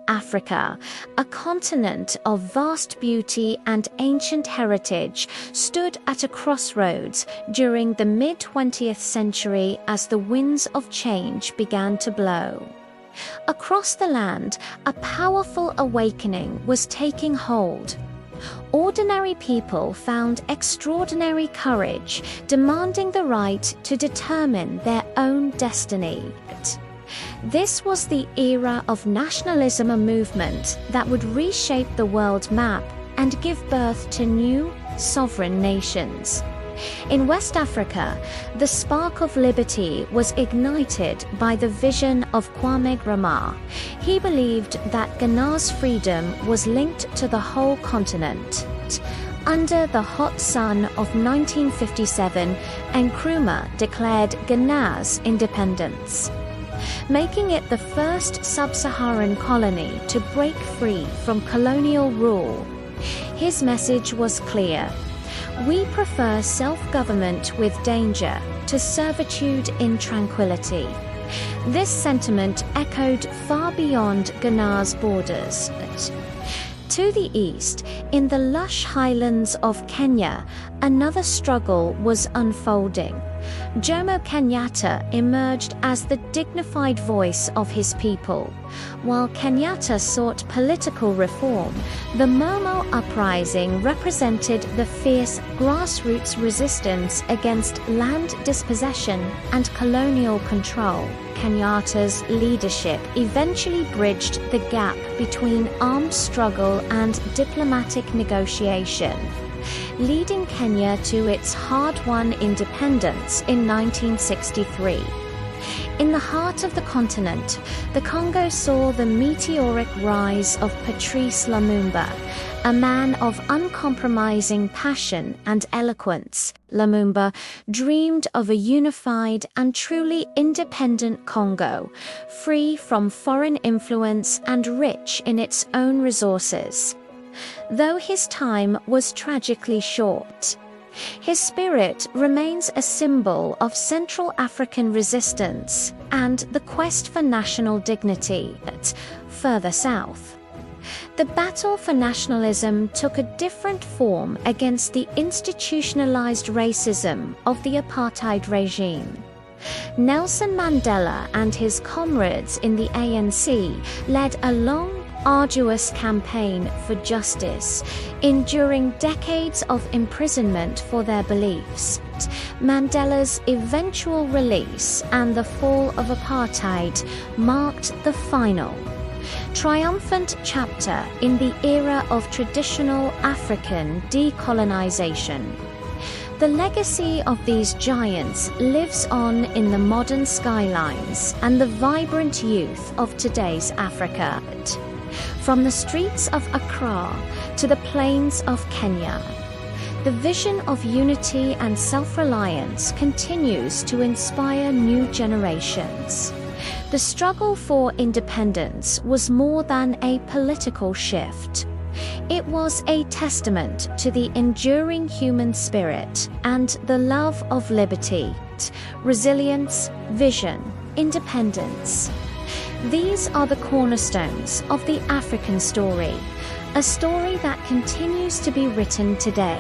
Africa, a continent of vast beauty and ancient heritage, stood at a crossroads during the mid-20th century as the winds of change began to blow. Across the land, a powerful awakening was taking hold. Ordinary people found extraordinary courage, demanding the right to determine their own destiny. This was the era of nationalism, a movement that would reshape the world map and give birth to new, sovereign nations. In West Africa, the spark of liberty was ignited by the vision of Kwame Nkrumah. He believed that Ghana's freedom was linked to the whole continent. Under the hot sun of 1957, Nkrumah declared Ghana's independence, making it the first sub-Saharan colony to break free from colonial rule. His message was clear: we prefer self-government with danger to servitude in tranquility. This sentiment echoed far beyond Ghana's borders. To the east, in the lush highlands of Kenya, another struggle was unfolding. Jomo Kenyatta emerged as the dignified voice of his people. While Kenyatta sought political reform, the Momo uprising represented the fierce grassroots resistance against land dispossession and colonial control. Kenyatta's leadership eventually bridged the gap between armed struggle and diplomatic negotiation, leading Kenya to its hard-won independence in 1963. In the heart of the continent, the Congo saw the meteoric rise of Patrice Lumumba, a man of uncompromising passion and eloquence. Lumumba dreamed of a unified and truly independent Congo, free from foreign influence and rich in its own resources. Though his time was tragically short, his spirit remains a symbol of Central African resistance and the quest for national dignity. Further south, the battle for nationalism took a different form against the institutionalized racism of the apartheid regime. Nelson Mandela and his comrades in the ANC led a long, arduous campaign for justice, enduring decades of imprisonment for their beliefs. Mandela's eventual release and the fall of apartheid marked the final, triumphant chapter in the era of traditional African decolonization. The legacy of these giants lives on in the modern skylines and the vibrant youth of today's Africa. From the streets of Accra to the plains of Kenya, the vision of unity and self-reliance continues to inspire new generations. The struggle for independence was more than a political shift. It was a testament to the enduring human spirit and the love of liberty, resilience, vision, independence. These are the cornerstones of the African story, a story that continues to be written today.